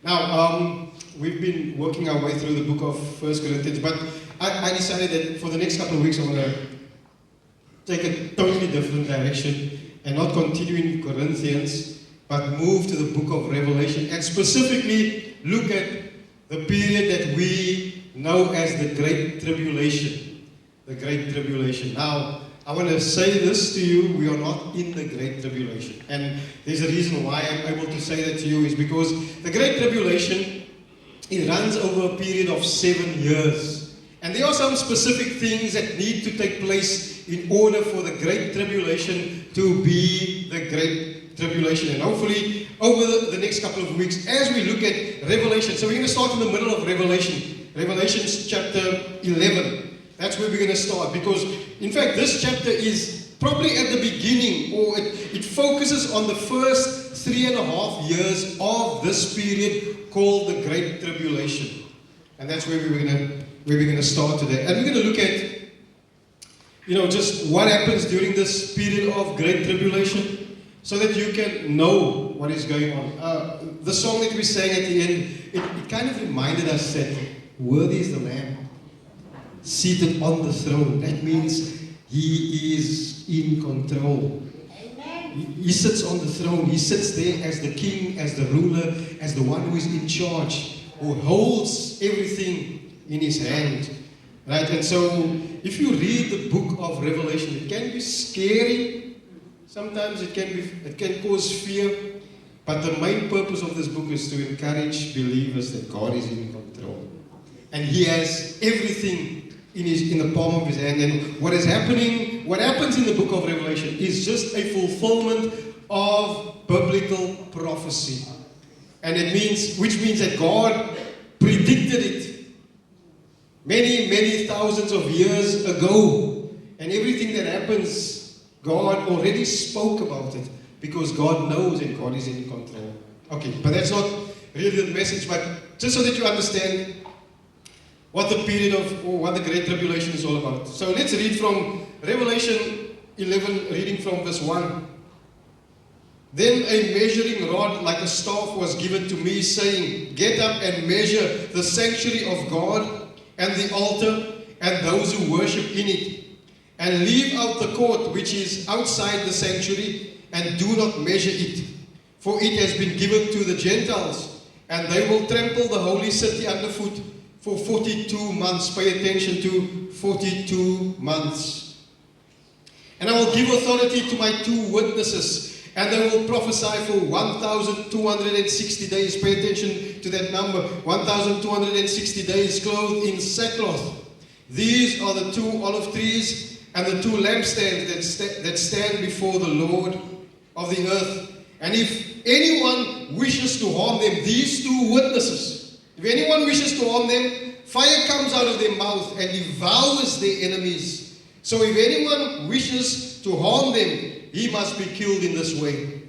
Now, we've been working our way through the book of First Corinthians, but I decided that for the next couple of weeks I want to take a totally different direction and not continue in Corinthians, but move to the book of Revelation and specifically look at the period that we know as the Great Tribulation. The Great Tribulation. Now, I want to say this to you, we are not in the Great Tribulation. And there's a reason why I'm able to say that to you is because the Great Tribulation, it runs over a period of 7 years. And there are some specific things that need to take place in order for the Great Tribulation to be the Great Tribulation. And hopefully, over the next couple of weeks, as we look at Revelation, so we're going to start in the middle of Revelation. Revelation chapter 11. That's where we're going to start, because in fact this chapter is probably at the beginning, or it focuses on the first 3.5 years of this period called the Great Tribulation. And that's where we're going to start today. And we're going to look at, just what happens during this period of Great Tribulation, so that you can know what is going on. The song that we sang at the end, it kind of reminded us that worthy is the Lamb seated on the throne. That means He is in control. He sits on the throne. He sits there as the king, as the ruler, as the one who is in charge, who holds everything in His hand. Right? And so, if you read the book of Revelation, it can be scary. Sometimes it can cause fear. But the main purpose of this book is to encourage believers that God is in control. And He has everything in the palm of His hand. And what happens in the book of Revelation is just a fulfillment of biblical prophecy. And which means that God predicted it many thousands of years ago. And everything that happens, God already spoke about it, because God knows and God is in control. Okay, but that's not really the message, but just so that you understand what the period of, or what the Great Tribulation is all about. So let's read from Revelation 11, reading from verse 1. Then a measuring rod like a staff was given to me, saying, Get up and measure the sanctuary of God and the altar and those who worship in it, and leave out the court which is outside the sanctuary, and do not measure it. For it has been given to the Gentiles, and they will trample the holy city underfoot for 42 months. Pay attention to 42 months. And I will give authority to my 2 witnesses, and they will prophesy for 1,260 days. Pay attention to that number. 1,260 days, clothed in sackcloth. These are the 2 olive trees and the 2 lampstands that stand before the Lord of the earth. And if anyone wishes to harm them, these 2 witnesses, if anyone wishes to harm them, fire comes out of their mouth and devours their enemies. So if anyone wishes to harm them, he must be killed in this way.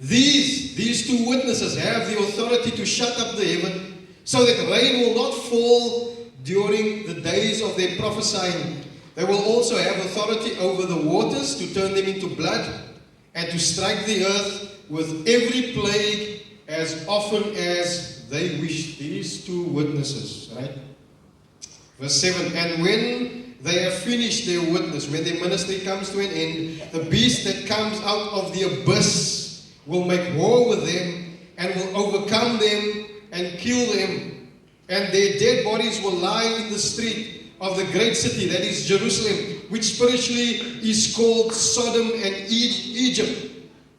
These 2 witnesses have the authority to shut up the heaven, so that rain will not fall during the days of their prophesying. They will also have authority over the waters to turn them into blood, and to strike the earth with every plague as often as they wish. These 2 witnesses, right? Verse 7, and when they have finished their witness, when their ministry comes to an end, the beast that comes out of the abyss will make war with them, and will overcome them and kill them. And their dead bodies will lie in the street of the great city, that is Jerusalem, which spiritually is called Sodom and Egypt,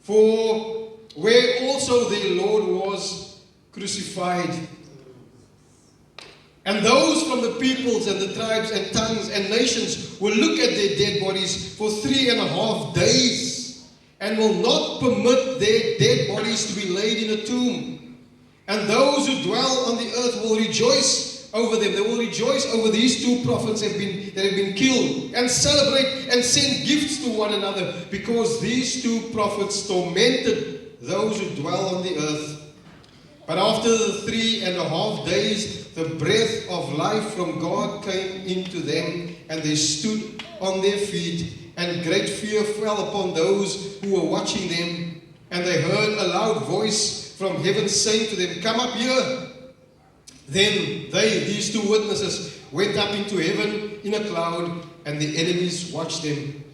for where also their Lord was crucified. And those from the peoples and the tribes and tongues and nations will look at their dead bodies for 3.5 days, and will not permit their dead bodies to be laid in a tomb. And those who dwell on the earth will rejoice over them. They will rejoice over these 2 prophets that have been killed, and celebrate and send gifts to one another, because these 2 prophets tormented those who dwell on the earth. But after the 3.5 days, the breath of life from God came into them, and they stood on their feet, and great fear fell upon those who were watching them. And they heard a loud voice from heaven, saying to them, "Come up here." Then these two witnesses, went up into heaven in a cloud, and the enemies watched them.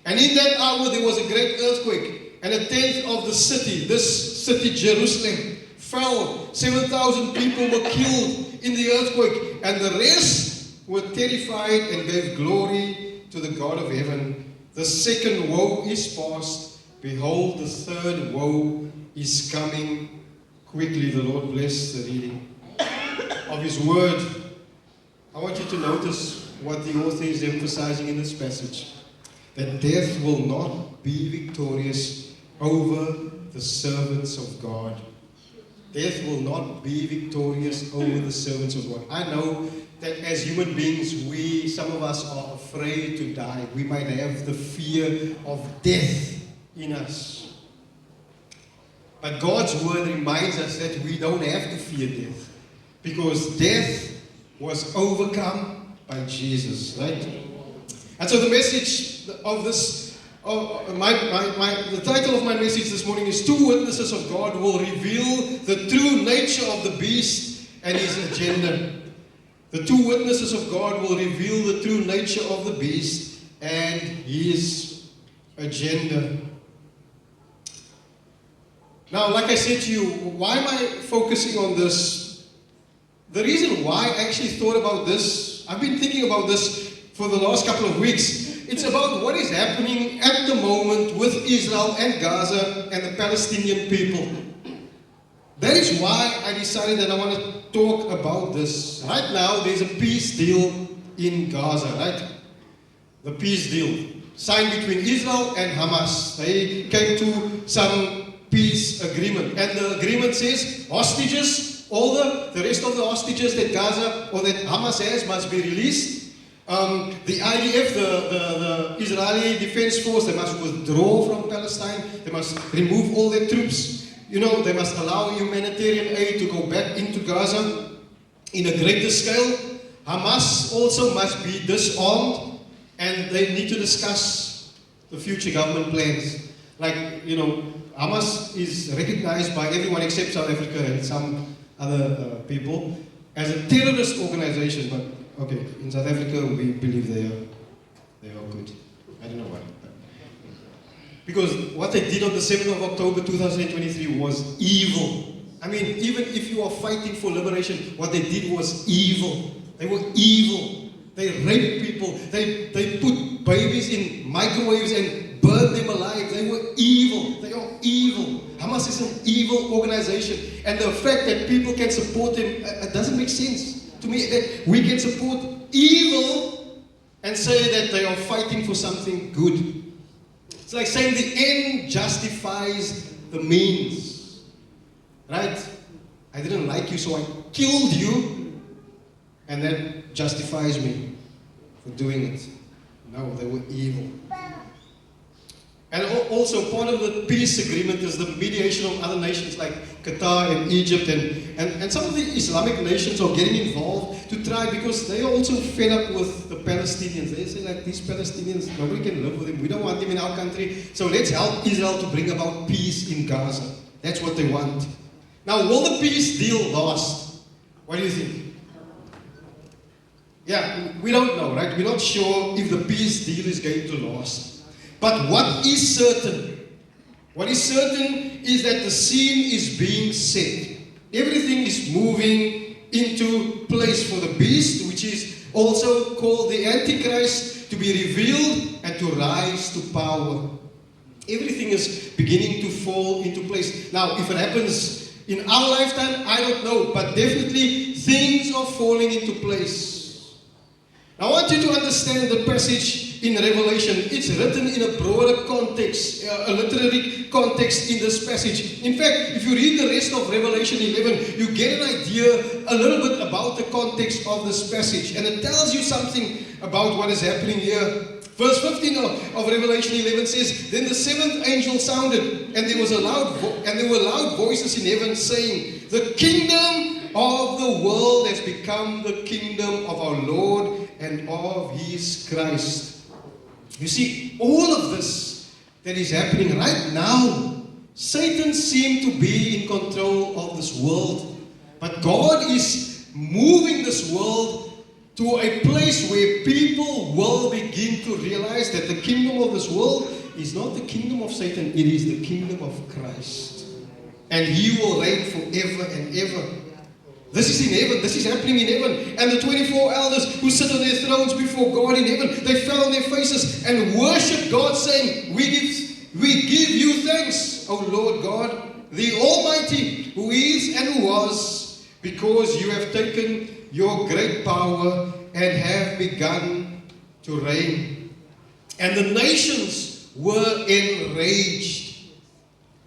And in that hour there was a great earthquake, and a tenth of the city, this city Jerusalem, fell. 7,000 people were killed in the earthquake, and the rest were terrified and gave glory to the God of heaven. The second woe is past. Behold, the third woe is coming quickly. The Lord bless the reading of His word. I want you to notice what the author is emphasizing in this passage. That death will not be victorious over the servants of God. Death will not be victorious over the servants of God. I know that as human beings, some of us are afraid to die. We might have the fear of death in us. But God's word reminds us that we don't have to fear death, because death was overcome by Jesus, right? And so the message of this, the title of my message this morning is Two Witnesses of God Will Reveal the True Nature of the Beast and His Agenda. The two witnesses of God will reveal the true nature of the beast and his agenda. Now, like I said to you, why am I focusing on this? The reason why I actually thought about this, I've been thinking about this for the last couple of weeks. It's about what is happening at the moment with Israel and Gaza and the Palestinian people. That is why I decided that I want to talk about this. Right now, there's a peace deal in Gaza, right? The peace deal signed between Israel and Hamas. They came to some peace agreement. And the agreement says hostages, all the rest of the hostages that Gaza or that Hamas has must be released. The IDF, the Israeli Defense Force, they must withdraw from Palestine. They must remove all their troops. You know, they must allow humanitarian aid to go back into Gaza in a greater scale. Hamas also must be disarmed, and they need to discuss the future government plans. Like, you know, Hamas is recognized by everyone except South Africa and some other people as a terrorist organization. But okay, in South Africa we believe they are good. I don't know why. Because what they did on the 7th of October 2023 was evil. I mean, even if you are fighting for liberation, what they did was evil. They were evil. They raped people. They put babies in microwaves and burned them alive. They were evil. They are evil. Hamas is an evil organization. And the fact that people can support them, it doesn't make sense to me. That we can support evil and say that they are fighting for something good. It's like saying the end justifies the means. Right? I didn't like you, so I killed you. And that justifies me for doing it. No, they were evil. And also part of the peace agreement is the mediation of other nations like Qatar and Egypt, and some of the Islamic nations are getting involved to try, because they are also fed up with the Palestinians. They say like, these Palestinians, nobody can live with them. We don't want them in our country. So let's help Israel to bring about peace in Gaza. That's what they want. Now, will the peace deal last? What do you think? Yeah, we don't know, right? We're not sure if the peace deal is going to last. But what is certain? What is certain is that the scene is being set. Everything is moving into place for the beast, which is also called the Antichrist, to be revealed and to rise to power. Everything is beginning to fall into place. Now, if it happens in our lifetime, I don't know, but definitely things are falling into place. Now, I want you to understand the passage in Revelation. It's written in a broader context, a literary context in this passage. In fact, if you read the rest of Revelation 11, you get an idea a little bit about the context of this passage. And it tells you something about what is happening here. Verse 15 of Revelation 11 says, "Then the seventh angel sounded, and there were loud voices in heaven saying, 'The kingdom of the world has become the kingdom of our Lord and of His Christ.'" You see, all of this that is happening right now Satan seemed to be in control of this world. But God is moving this world to a place where people will begin to realize that the kingdom of this world is not the kingdom of Satan, it is the kingdom of Christ. And He will reign forever and ever. This is in heaven, this is happening in heaven. And the 24 elders who sit on their thrones before God in heaven, they fell on their faces and worship God, saying, We give you thanks, O Lord God, the Almighty, who is and who was, because you have taken your great power and have begun to reign. And the nations were enraged,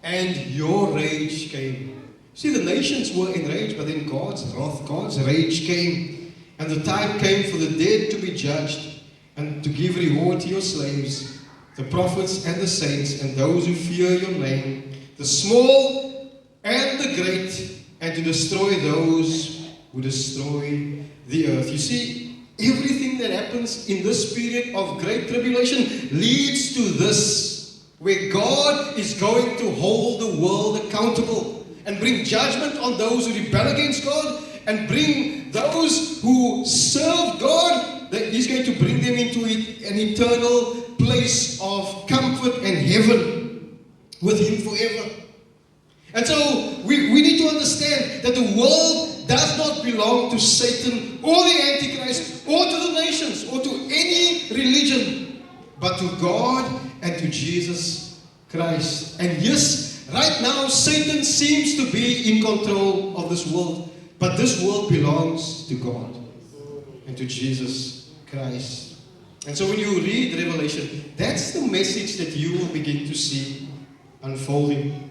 and your rage came. See, the nations were enraged, but then God's wrath, God's rage came. And the time came for the dead to be judged, and to give reward to your slaves, the prophets and the saints, and those who fear your name, the small and the great, and to destroy those who destroy the earth. You see, everything that happens in this period of great tribulation leads to this, where God is going to hold the world accountable and bring judgment on those who rebel against God, and bring those who serve God, that He's going to bring them into an eternal place of comfort and heaven with Him forever. And so we need to understand that the world does not belong to Satan or the Antichrist or to the nations or to any religion, but to God and to Jesus Christ. And yes, right now Satan seems to be in control of this world, but this world belongs to God and to Jesus Christ. And so when you read Revelation, that's the message that you will begin to see unfolding.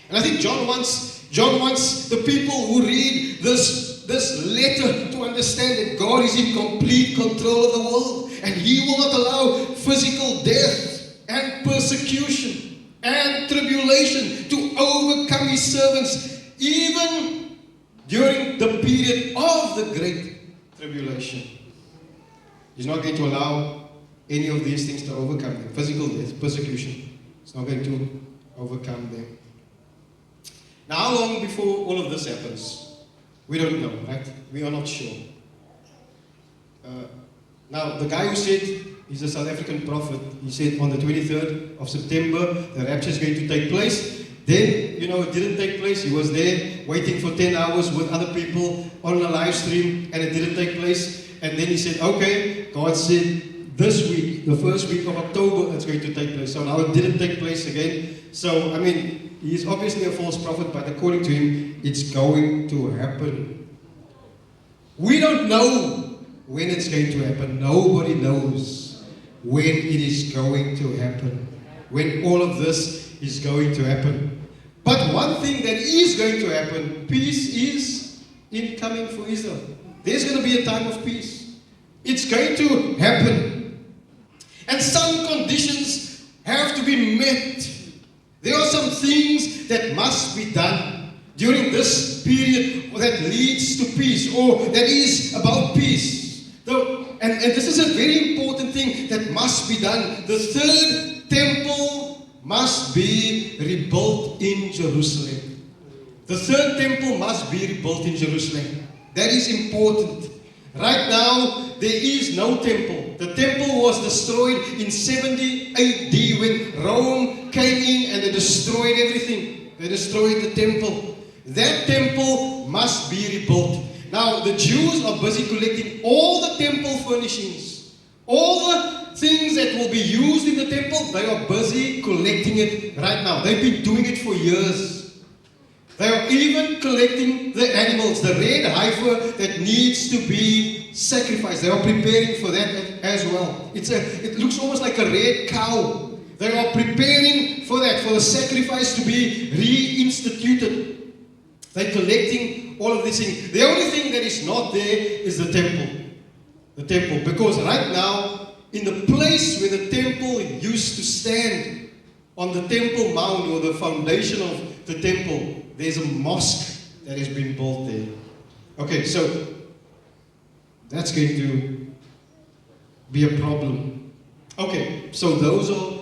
And I think John wants the people who read this letter to understand that God is in complete control of the world, and He will not allow physical death and persecution and tribulation to overcome His servants, even during the period of the great tribulation. He's not going to allow any of these things to overcome them. Physical death, persecution, it's not going to overcome them. Now, how long before all of this happens? We don't know, right? We are not sure. Now, the guy who said, he's a South African prophet, he said on the 23rd of September, the rapture is going to take place. Then, it didn't take place. He was there waiting for 10 hours with other people on a live stream, and it didn't take place. And then he said, okay, God said this week, the first week of October, it's going to take place. So now it didn't take place again. So, he's obviously a false prophet, but according to him, it's going to happen. We don't know when it's going to happen. Nobody knows when it is going to happen, when all of this is going to happen. But one thing that is going to happen, peace is incoming for Israel. There's going to be a time of peace. It's going to happen. And some conditions have to be met. There are some things that must be done during this period that leads to peace, or that is about peace. And this is a very important thing that must be done. The third temple must be rebuilt in Jerusalem. The third temple must be rebuilt in Jerusalem. That is important. Right now, there is no temple. The temple was destroyed in 70 AD when Rome came in and they destroyed everything. They destroyed the temple. That temple must be rebuilt. Now, the Jews are busy collecting all the temple furnishings. All the things that will be used in the temple, they are busy collecting it right now. They've been doing it for years. They are even collecting the animals, the red heifer that needs to be sacrificed. They are preparing for that as well. It looks almost like a red cow. They are preparing for that, for the sacrifice to be reinstituted. They're collecting all of these things. The only thing that is not there is the temple. The temple. Because right now, in the place where the temple used to stand, on the Temple Mount or the foundation of the temple, there's a mosque that has been built there. Okay, so that's going to be a problem. Okay, so those are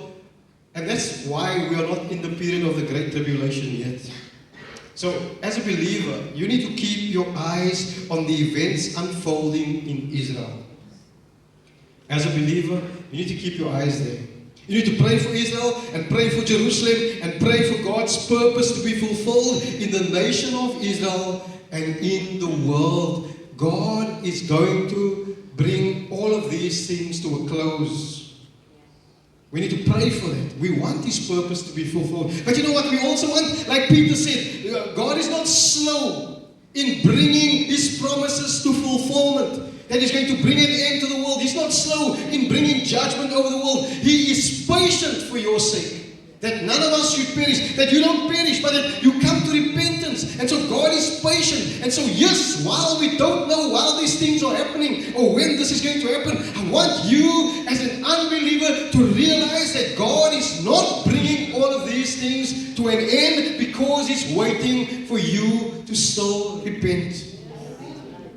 And that's why we are not in the period of the Great Tribulation yet. So, as a believer, you need to keep your eyes on the events unfolding in Israel. As a believer, you need to keep your eyes there. You need to pray for Israel and pray for Jerusalem and pray for God's purpose to be fulfilled in the nation of Israel and in the world. God is going to bring all of these things to a close. We need to pray for that. We want His purpose to be fulfilled. But you know what we also want? Like Peter said, God is not slow in bringing His promises to fulfillment. That He's going to bring an end to the world. He's not slow in bringing judgment over the world. He is patient for your sake. That none of us should perish. That you don't perish, but that you come to repentance. And so God is patient. And so yes, while we don't know while these things are happening or when this is going to happen, I want you as an unbeliever to realize that God is not bringing all of these things to an end because He's waiting for you to still repent.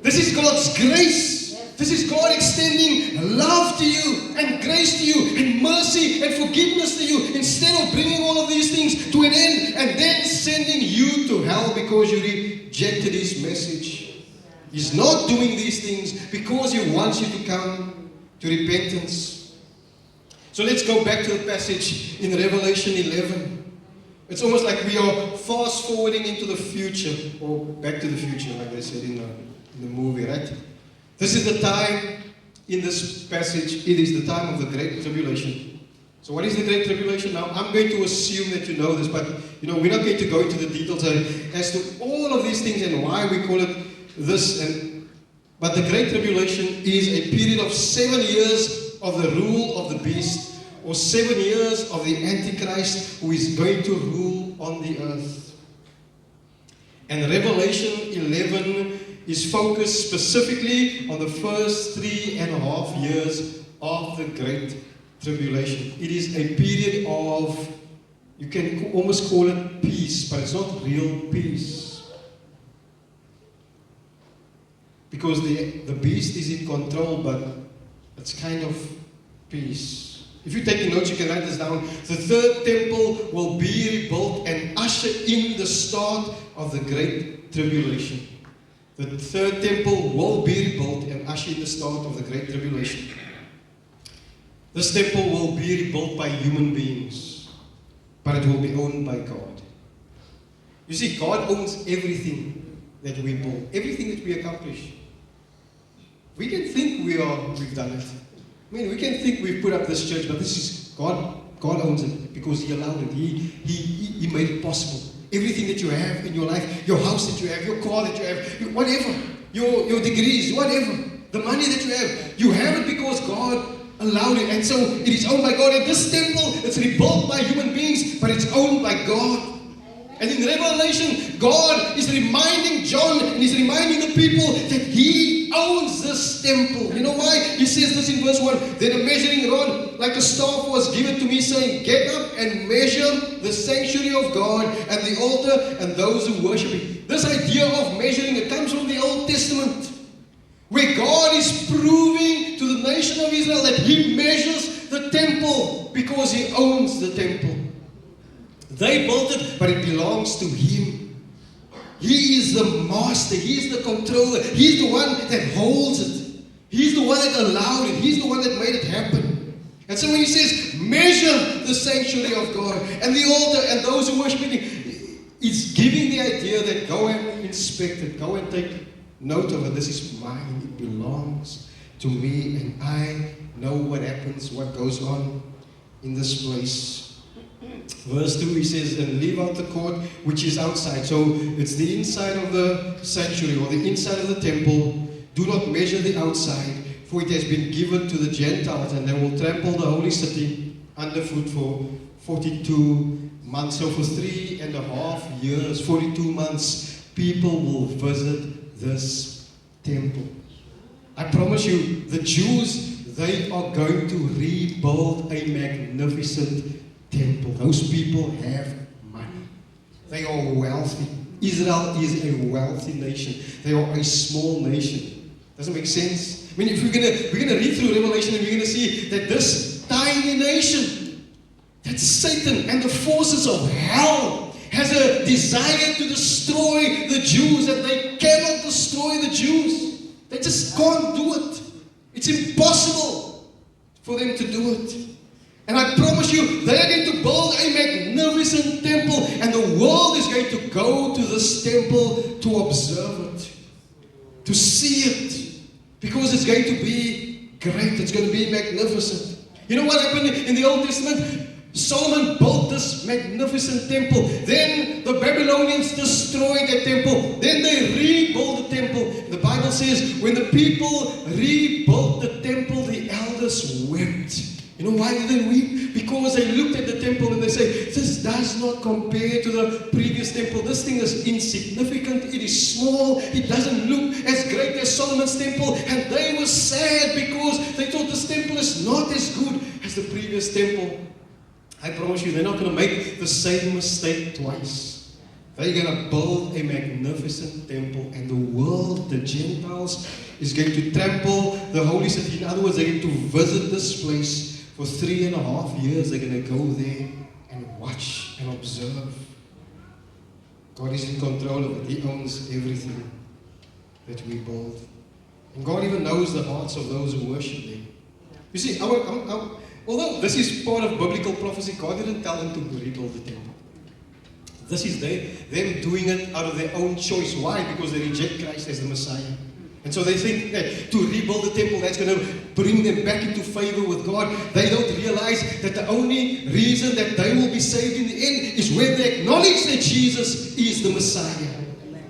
This is God's grace. This is God extending love to you and grace to you and mercy and forgiveness to you instead of bringing all of these things to an end and then sending you to hell because you rejected His message. He's not doing these things because He wants you to come to repentance. So let's go back to the passage in Revelation 11. It's almost like we are fast forwarding into the future, or back to the future like they said in the movie, right? This is the time, in this passage, it is the time of the Great Tribulation. So what is the Great Tribulation now? I'm going to assume that you know this, but we're not going to go into the details as to all of these things and why we call it this. But the Great Tribulation is a period of 7 years of the rule of the beast, or 7 years of the Antichrist who is going to rule on the earth. And Revelation 11 is focused specifically on the first 3.5 years of the Great Tribulation. It is a period of, you can almost call it peace, but it's not real peace. Because the beast is in control, but it's kind of peace. If you're taking notes, you can write this down. The third temple will be rebuilt and usher in the start of the Great Tribulation. The third temple will be rebuilt and usher in the start of the Great Tribulation. This temple will be rebuilt by human beings, but it will be owned by God. You see, God owns everything that we build, everything that we accomplish. We can think we've done it. I mean, we can think we've put up this church, but this is God. God owns it because He allowed it. He made it possible. Everything that you have in your life, your house that you have, your car that you have, whatever, your degrees, whatever, the money that you have it because God allowed it. And so it is owned by God. And this temple, it's rebuilt by human beings, but it's owned by God. And in Revelation, God is reminding John and He's reminding the people that He owns this temple. You know why? He says this in verse 1. Then a measuring rod like a staff was given to me, saying, get up and measure the sanctuary of God and the altar and those who worship it. This idea of measuring, it comes from the Old Testament, where God is proving to the nation of Israel that He measures the temple because He owns the temple. They built it, but it belongs to Him. He is the master. He is the controller. He's the one that holds it. He's the one that allowed it. He's the one that made it happen. And so when He says, measure the sanctuary of God and the altar and those who worship Him, it's giving the idea that go and inspect it. Go and take note of it. This is mine. It belongs to me. And I know what happens, what goes on in this place. Verse 2, he says, and leave out the court which is outside. So it's the inside of the sanctuary or the inside of the temple. Do not measure the outside, for it has been given to the Gentiles, and they will trample the holy city underfoot for 42 months. So for 3.5 years, 42 months, people will visit this temple. I promise you, the Jews, they are going to rebuild a magnificent temple. Those people have money. They are wealthy. Israel is a wealthy nation. They are a small nation. Doesn't make sense? I mean, if we're gonna read through Revelation and we're gonna see that this tiny nation, that Satan and the forces of hell has a desire to destroy the Jews, and they cannot destroy the Jews. They just can't do it. It's impossible for them to do it. And I promise you, they are going to build a magnificent temple, and the world is going to go to this temple to observe it, to see it, because it's going to be great. It's going to be magnificent. You know what happened in the Old Testament? Solomon built this magnificent temple. Then the Babylonians destroyed the temple. Then they rebuilt the temple. The Bible says when the people rebuilt the temple, the elders wept. You know why did they weep? Because they looked at the temple and they say, this does not compare to the previous temple. This thing is insignificant. It is small. It doesn't look as great as Solomon's temple. And they were sad because they thought this temple is not as good as the previous temple. I promise you, they're not going to make the same mistake twice. They're going to build a magnificent temple, and the world, the Gentiles, is going to trample the holy city. In other words, they're going to visit this place for 3.5 years. They're going to go there and watch and observe. God is in control of it. He owns everything that we build. And God even knows the hearts of those who worship Him. You see, although this is part of biblical prophecy, God didn't tell them to rebuild the temple. This is them doing it out of their own choice. Why? Because they reject Christ as the Messiah. And so they think that to rebuild the temple, that's going to bring them back into favor with God. They don't realize that the only reason that they will be saved in the end is when they acknowledge that Jesus is the Messiah.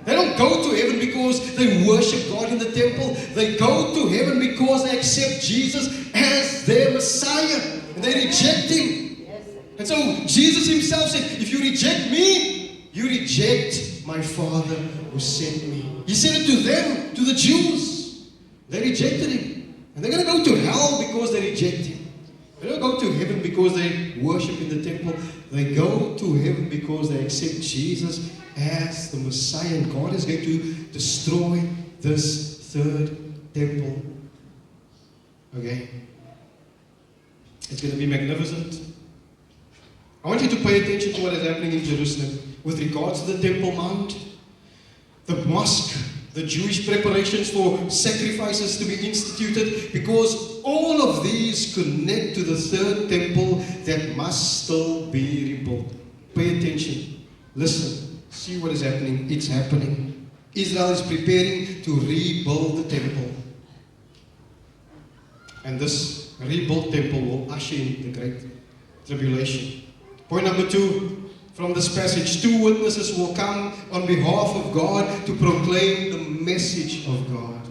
They don't go to heaven because they worship God in the temple. They go to heaven because they accept Jesus as their Messiah. And they reject Him. And so Jesus Himself said, if you reject me, you reject my Father who sent me. He said it to them, to the Jews. They rejected Him. And they're going to go to hell because they reject Him. They don't go to heaven because they worship in the temple. They go to heaven because they accept Jesus as the Messiah. And God is going to destroy this third temple. Okay? It's going to be magnificent. I want you to pay attention to what is happening in Jerusalem with regards to the Temple Mount, the mosque, the Jewish preparations for sacrifices to be instituted, because all of these connect to the third temple that must still be rebuilt. Pay attention. Listen. See what is happening. It's happening. Israel is preparing to rebuild the temple. And this rebuilt temple will usher in the Great Tribulation. Point number 2 from this passage. 2 witnesses will come on behalf of God to proclaim the message of God.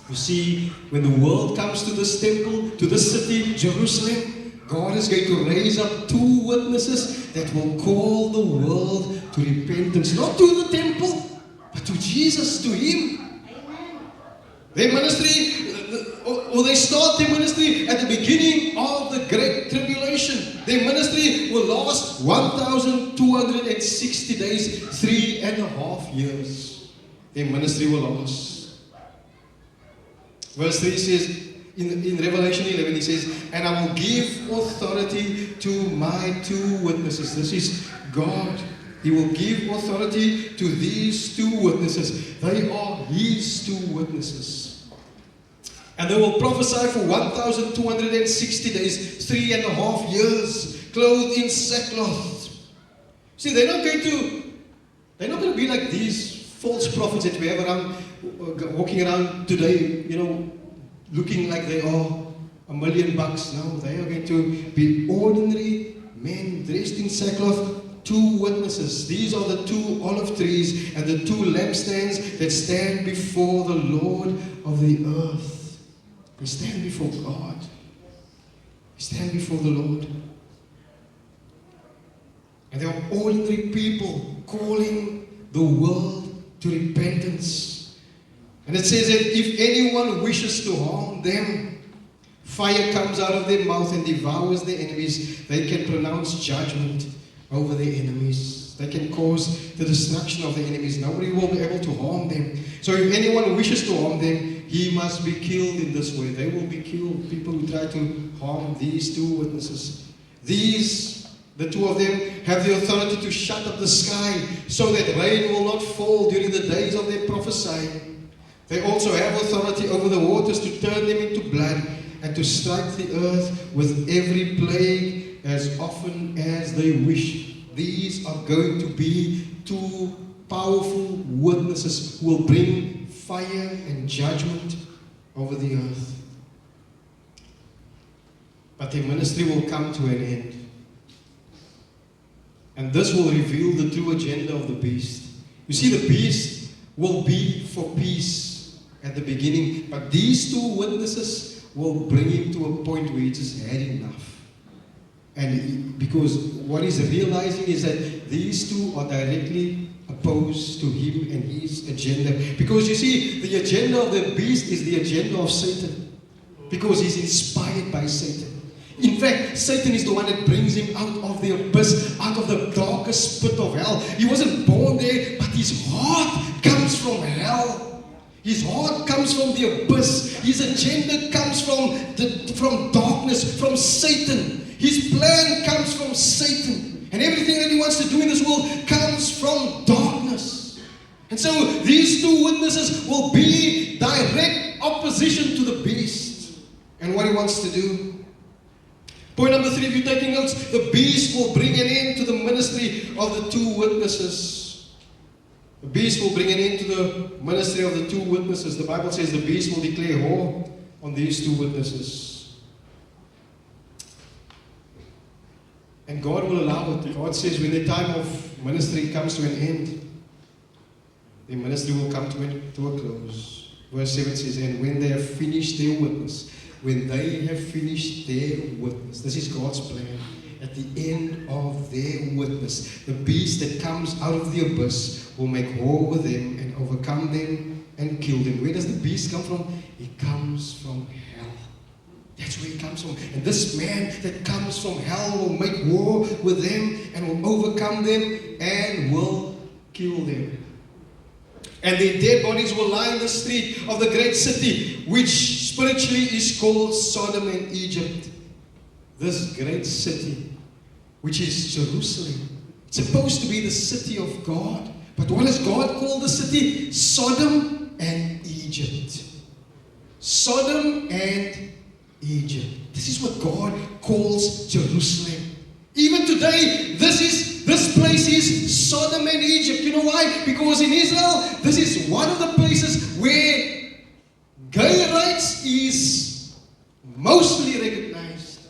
You see, when the world comes to this temple, to this city, Jerusalem, God is going to raise up 2 witnesses that will call the world to repentance. Not to the temple, but to Jesus, to Him. Their ministry, or they start their ministry at the beginning of the Great Tribulation. Their ministry will last 1,260 days, 3.5 years. Their ministry will last. Verse 3 says, in Revelation 11, He says, and I will give authority to my 2 witnesses. This is God. He will give authority to these 2 witnesses. They are His 2 witnesses. And they will prophesy for 1,260 days, 3.5 years, clothed in sackcloth. See, they're not going to be like these false prophets that we have around, walking around today, looking like they are $1 million. No, they are going to be ordinary men dressed in sackcloth. 2 witnesses. These are the 2 olive trees and the 2 lampstands that stand before the Lord of the earth. We stand before God. We stand before the Lord. And there are ordinary people calling the world to repentance. And it says that if anyone wishes to harm them, fire comes out of their mouth and devours their enemies. They can pronounce judgment over their enemies. They can cause the destruction of their enemies. Nobody will be able to harm them. So if anyone wishes to harm them, he must be killed in this way. They will be killed. People who try to harm these 2 witnesses. These, the two of them, have the authority to shut up the sky so that rain will not fall during the days of their prophesying. They also have authority over the waters to turn them into blood and to strike the earth with every plague as often as they wish. These are going to be two powerful witnesses who will bring fire and judgment over the earth. But their ministry will come to an end. And this will reveal the true agenda of the beast. You see, the beast will be for peace at the beginning, but these two witnesses will bring him to a point where he just had enough. And because what he's realizing is that these two are directly opposed to him and his agenda. Because you see, the agenda of the beast is the agenda of Satan. Because he's inspired by Satan. In fact, Satan is the one that brings him out of the abyss, out of the darkest pit of hell. He wasn't born there, but his heart comes from hell. His heart comes from the abyss. His agenda comes from darkness, from Satan. His plan comes from Satan. And everything that he wants to do in this world comes from darkness. And so these two witnesses will be direct opposition to the beast and what he wants to do. Point number 3, if you're taking notes, the beast will bring an end to the ministry of the two witnesses. The beast will bring an end to the ministry of the two witnesses. The Bible says the beast will declare war on these two witnesses. And God will allow it. God says when the time of ministry comes to an end, the ministry will come to a close. Verse 7 says, and when they have finished their witness, when they have finished their witness, this is God's plan. At the end of their witness, the beast that comes out of the abyss will make war with them and overcome them and kill them. Where does the beast come from? He comes from hell. That's where he comes from. And this man that comes from hell will make war with them and will overcome them and will kill them. And their dead bodies will lie in the street of the great city, which spiritually is called Sodom and Egypt. This great city, which is Jerusalem. It's supposed to be the city of God. But what does God call the city? Sodom and Egypt. Sodom and Egypt. This is what God calls Jerusalem. Even today, this place is Sodom and Egypt. You know why? Because in Israel, this is one of the places where gay rights is mostly recognized.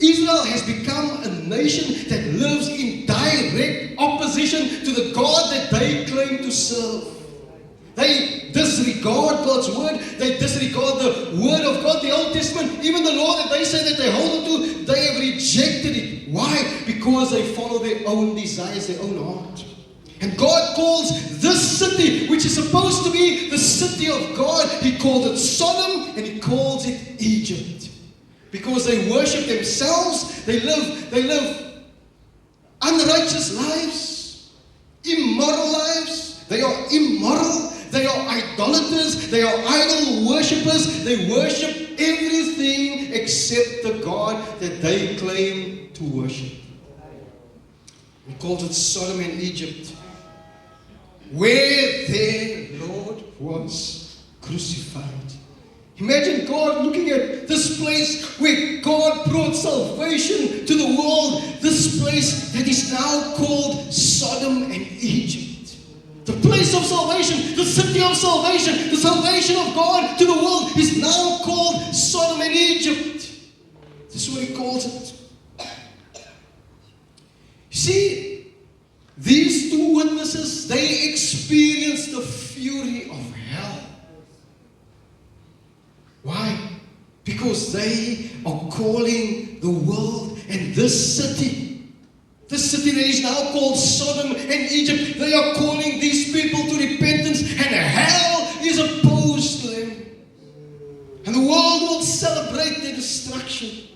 Israel has become a nation that lives in direct opposition to the God that they claim to serve. They disregard God's word. They disregard the word of God, the Old Testament. Even the law that they say that they hold on to, they have rejected it. Why? Because they follow their own desires, their own heart. And God calls this city, which is supposed to be the city of God, He called it Sodom and He calls it Egypt. Because they worship themselves, they live unrighteous lives, immoral lives. They are immoral. They are idolaters, they are idol worshippers, they worship everything except the God that they claim to worship. He calls it Sodom and Egypt, where their Lord was crucified. Imagine God looking at this place where God brought salvation to the world, this place that is now called Sodom and Egypt. The place of salvation, the city of salvation, the salvation of God to the world is now called Sodom and Egypt. This is what He calls it. You see, these two witnesses, they experienced the fury of hell. Why? Because they are calling the world and this city that is now called Sodom and Egypt, they are calling these people to repentance, and hell is opposed to them. And the world will celebrate their destruction.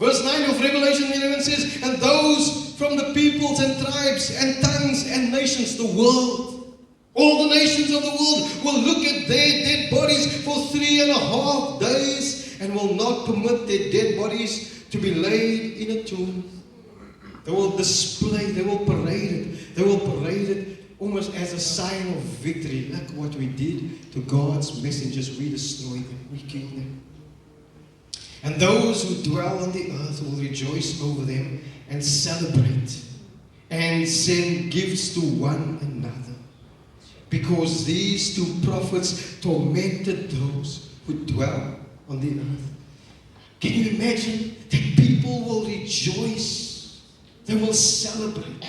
Verse 9 of Revelation 11 says, and those from the peoples and tribes and tongues and nations, the world, all the nations of the world will look at their dead bodies for 3.5 days and will not permit their dead bodies to be laid in a tomb. They will display, they will parade it almost as a sign of victory. Look what we did to God's messengers. We destroyed them, we killed them. And those who dwell on the earth will rejoice over them and celebrate and send gifts to one another, because these two prophets tormented those who dwell on the earth. Can you imagine that people will rejoice? They will celebrate.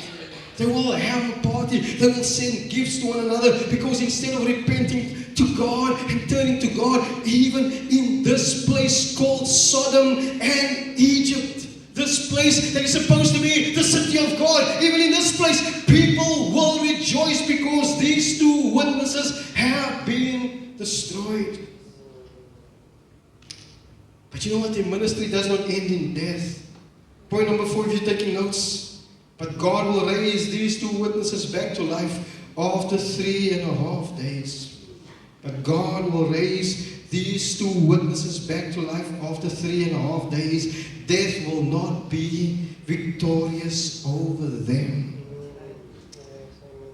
They will have a party. They will send gifts to one another, because instead of repenting to God and turning to God, even in this place called Sodom and Egypt, this place that is supposed to be the city of God, even in this place, people will rejoice because these two witnesses have been destroyed. But you know what? Their ministry does not end in death. Point number 4, if you're taking notes. But God will raise these two witnesses back to life after 3.5 days. But God will raise these two witnesses back to life after 3.5 days. Death will not be victorious over them.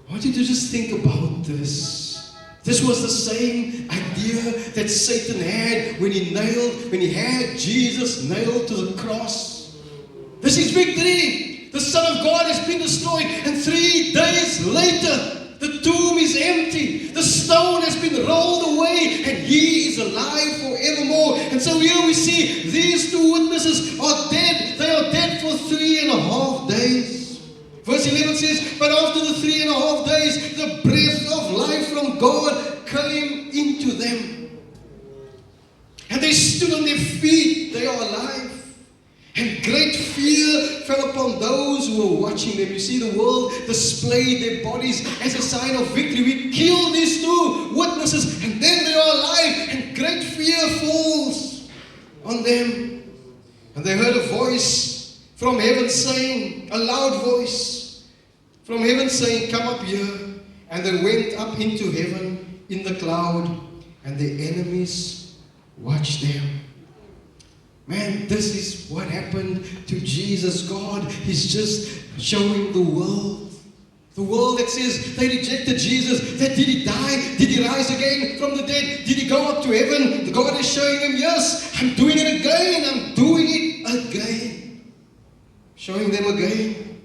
I want you to just think about this. This was the same idea that Satan had when he had Jesus nailed to the cross. This is victory. The Son of God has been destroyed, and 3 days later, the tomb is empty. The stone has been rolled away, and He is alive forevermore. And so here we see these two witnesses are dead. They are dead for 3.5 days. Verse 11 says, but after the 3.5 days, the breath of life from God came into them. And they stood on their feet. They are alive. And great fear fell upon those who were watching them. You see, the world displayed their bodies as a sign of victory. We killed these two witnesses, and then they are alive, and great fear falls on them. And they heard a voice from heaven saying, a loud voice from heaven saying, come up here. And they went up into heaven in the cloud, and their enemies watched them. Man, this is what happened to Jesus. God is just showing the world that says they rejected Jesus, that did He die? Did He rise again from the dead? Did He go up to heaven? God is showing them, yes, I'm doing it again. I'm doing it again. Showing them again.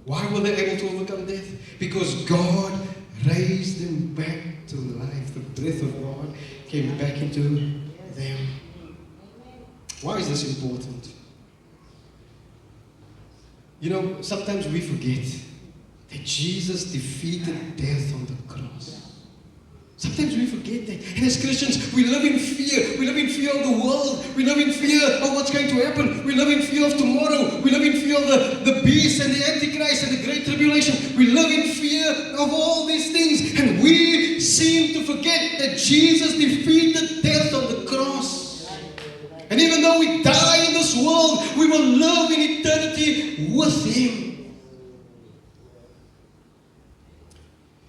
Why were they able to overcome death? Because God raised them back to life. The breath of God came back into them. Why is this important? You know, sometimes we forget that Jesus defeated death on the cross. Sometimes we forget that. And as Christians, we live in fear. We live in fear of the world. We live in fear of what's going to happen. We live in fear of tomorrow. We live in fear of the beast and the Antichrist and the Great Tribulation. We live in fear of all these things. And we seem to forget that Jesus defeated death on the cross. And even though we die in this world, we will live in eternity with Him.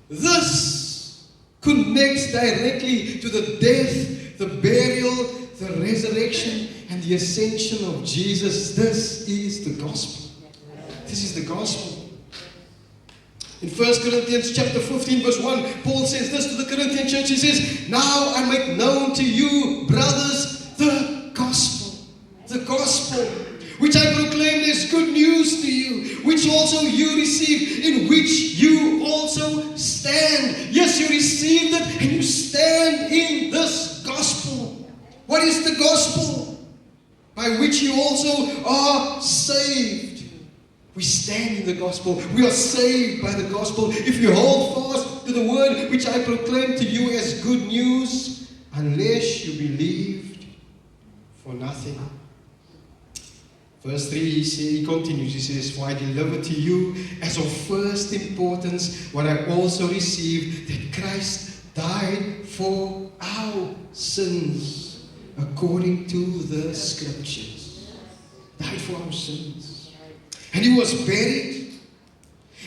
This connects directly to the death, the burial, the resurrection, and the ascension of Jesus. This is the gospel. This is the gospel. In 1 Corinthians chapter 15 verse 1, Paul says this to the Corinthian church. He says, now I make known to you, brothers, the gospel, which I proclaimed as good news to you, which also you received, in which you also stand. Yes, you received it and you stand in this gospel. What is the gospel? By which you also are saved. We stand in the gospel. We are saved by the gospel. If you hold fast to the word which I proclaim to you as good news, unless you believed for nothing. Verse 3, he continues, he says, for I delivered to you as of first importance what I also received, that Christ died for our sins, according to the Scriptures. Died for our sins. And He was buried.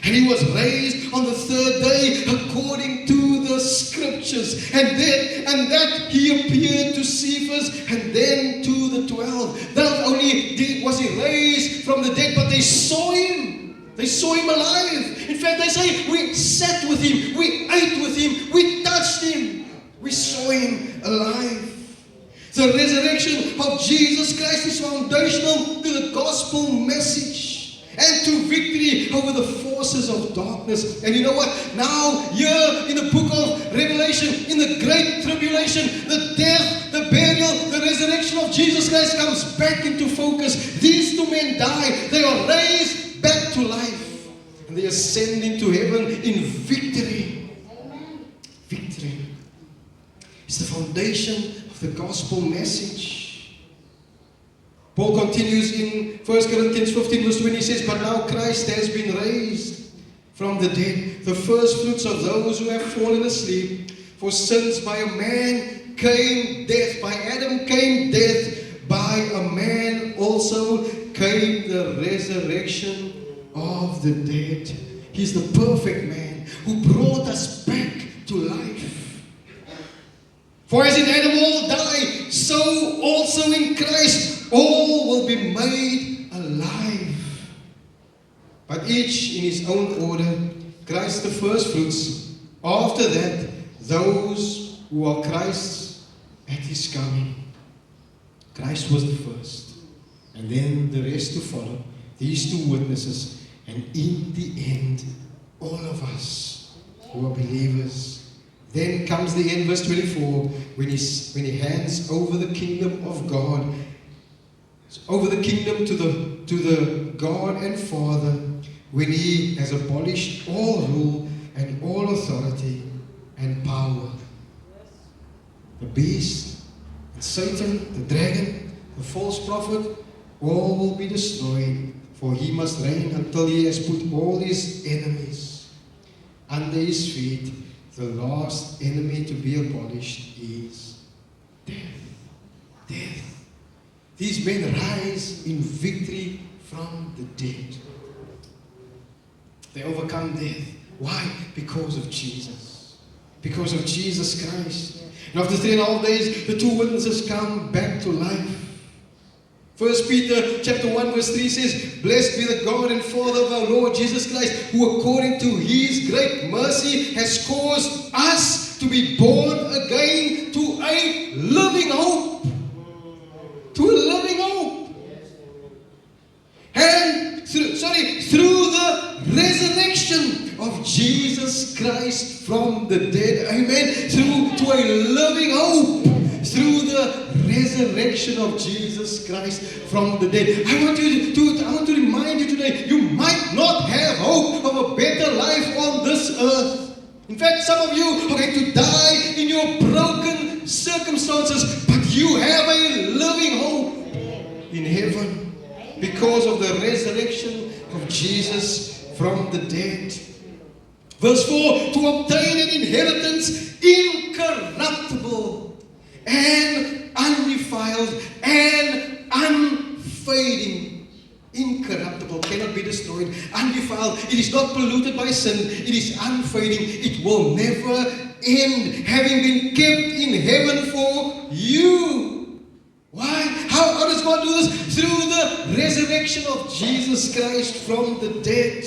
And he was raised on the third day according to the scriptures. And that he appeared to Cephas and then to the 12. Not only was he raised from the dead, but they saw him. They saw him alive. In fact, they say, we sat with him, we ate with him, we touched him. We saw him alive. The resurrection of Jesus Christ is foundational to the gospel message and to victory over the forces of darkness. And you know what? Now, here in the book of Revelation, in the great tribulation, the death, the burial, the resurrection of Jesus Christ comes back into focus. These two men die. They are raised back to life. And they ascend into heaven in victory. Victory. It's the foundation of the gospel message. Paul continues in 1 Corinthians 15 verse 20. He says, but now Christ has been raised from the dead, the first fruits of those who have fallen asleep. For since by a man came death, by Adam came death, by a man also came the resurrection of the dead. He's the perfect man who brought us back to life. For as in Adam all die, so also in Christ all will be made alive. But each in his own order, Christ the first fruits. After that, those who are Christ's at his coming. Christ was the first. And then the rest to follow. These two witnesses. And in the end, all of us who are believers. Then comes the end, verse 24, when he hands over the kingdom of God, over the kingdom to the God and Father, when he has abolished all rule and all authority and power. The beast, and Satan, the dragon, the false prophet, all will be destroyed, for he must reign until he has put all his enemies under his feet. The last enemy to be abolished is death. Death. These men rise in victory from the dead. They overcome death. Why? Because of Jesus. Because of Jesus Christ. And after 3.5 days, the two witnesses come back to life. 1 Peter chapter 1 verse 3 says, blessed be the God and Father of our Lord Jesus Christ, who according to his great mercy has caused us to be born again to a living hope. To a living hope. And through the resurrection of Jesus Christ from the dead. Amen. To a living hope. Through the resurrection of Jesus Christ from the dead. I want to remind you today, you might not have hope of a better life on this earth. In fact, some of you are going to die in your broken circumstances, but you have a living hope in heaven because of the resurrection of Jesus from the dead. Verse 4, to obtain an inheritance incorruptible and undefiled and unfading. Incorruptible, cannot be destroyed. Undefiled, it is not polluted by sin. It is unfading. It will never end, having been kept in heaven for you. Why? How does God do this? Through the resurrection of Jesus Christ from the dead,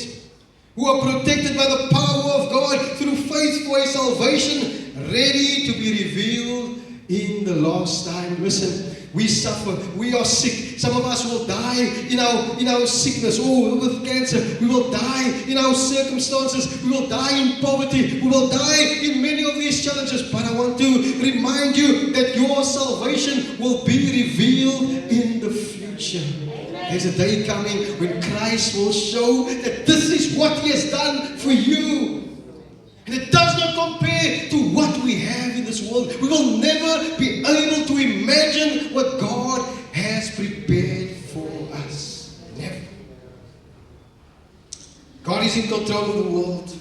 who are protected by the power of God through faith for a salvation ready to be revealed in the last time. Listen, we suffer, we are sick. Some of us will die in our sickness, with cancer. We will die in our circumstances. We will die in poverty. We will die in many of these challenges. But I want to remind you that your salvation will be revealed in the future. There's a day coming when Christ will show that this is what he has done for you. And it does not compare to what we have in this world. We will never be able to imagine what God has prepared for us. Never. God is in control of the world.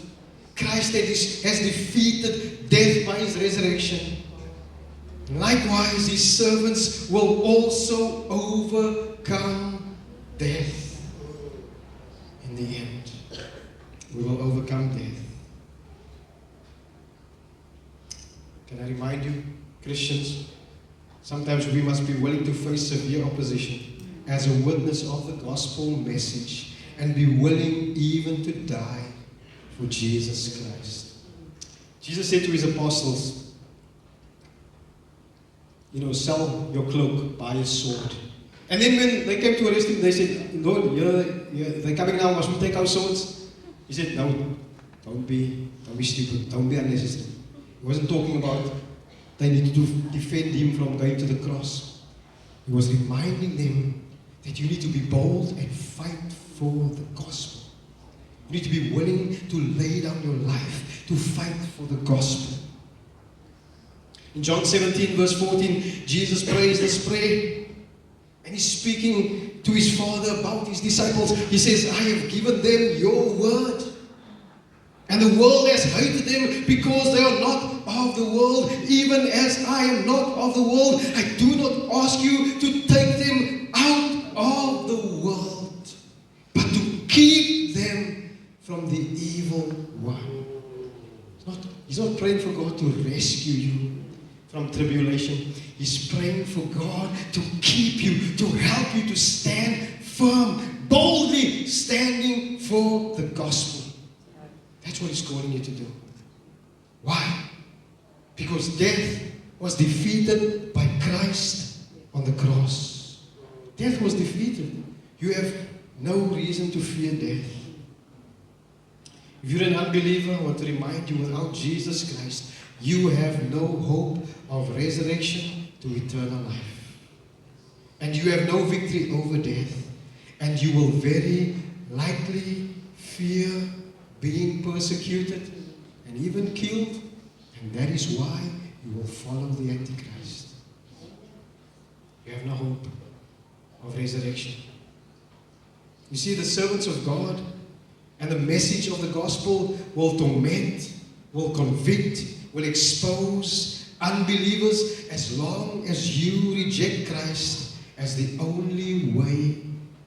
Christ has defeated death by his resurrection. Likewise, his servants will also overcome death in the end. we will overcome death. Can I remind you, Christians, sometimes we must be willing to face severe opposition as a witness of the gospel message and be willing even to die for Jesus Christ. Jesus said to his apostles, sell your cloak, buy a sword. And then when they came to arrest him, they said, Lord, they're coming now, must we take our swords? He said, no, don't be stupid, don't be unnecessary. He wasn't talking about they needed to defend him from going to the cross. He was reminding them that you need to be bold and fight for the gospel. You need to be willing to lay down your life to fight for the gospel. In John 17 verse 14, Jesus prays this prayer and he's speaking to his Father about his disciples. He says, I have given them your word. And the world has hated them because they are not of the world, even as I am not of the world. I do not ask you to take them out of the world, but to keep them from the evil one. He's not praying for God to rescue you from tribulation. He's praying for God to keep you, to help you to stand firm, boldly standing for the gospel. That's what he's calling you to do. Why? Because death was defeated by Christ on the cross. Death was defeated. You have no reason to fear death. If you're an unbeliever, I want to remind you, without Jesus Christ, you have no hope of resurrection to eternal life. And you have no victory over death. And you will very likely fear being persecuted and even killed, and that is why you will follow the Antichrist. You have no hope of resurrection. You see, the servants of God and the message of the gospel will torment, will convict, will expose unbelievers as long as you reject Christ as the only way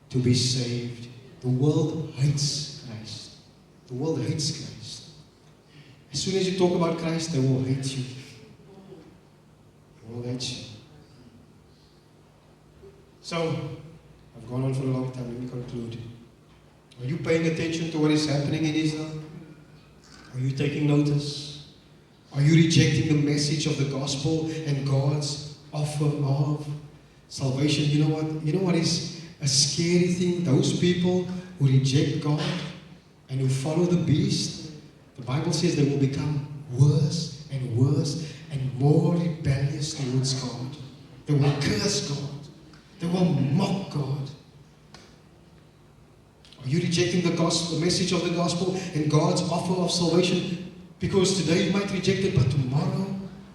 to be saved. The world hates Christ. The world hates Christ. As soon as you talk about Christ, they will hate you. They will hate you. So, I've gone on for a long time. Let me conclude. Are you paying attention to what is happening in Israel? Are you taking notice? Are you rejecting the message of the gospel and God's offer of salvation? You know what is a scary thing? Those people who reject God and who follow the beast, the Bible says they will become worse and worse and more rebellious towards God. They will curse God. They will mock God. Are you rejecting the gospel, the message of the gospel and God's offer of salvation? Because today you might reject it, but tomorrow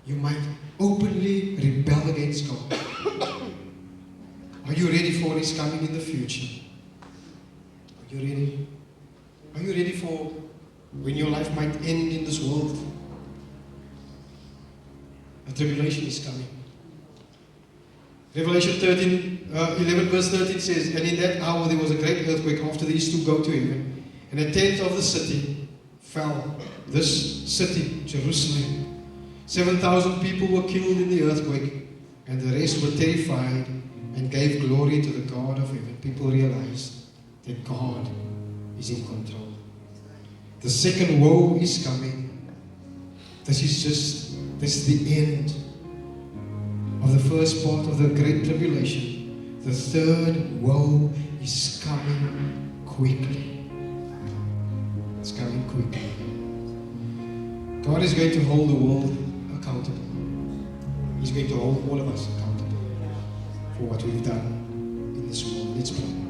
you might openly rebel against God. Are you ready for His coming in the future? Are you ready? Are you ready for when your life might end in this world? A tribulation is coming. Revelation 11 verse 13 says, and in that hour there was a great earthquake after these two go to heaven, and a tenth of the city fell. This city, Jerusalem. 7,000 people were killed in the earthquake, and the rest were terrified and gave glory to the God of heaven. People realized that God is in control. The second woe is coming. This is the end of the first part of the Great Tribulation. The third woe is coming quickly. It's coming quickly. God is going to hold the world accountable. He's going to hold all of us accountable for what we've done in this world. Let's pray.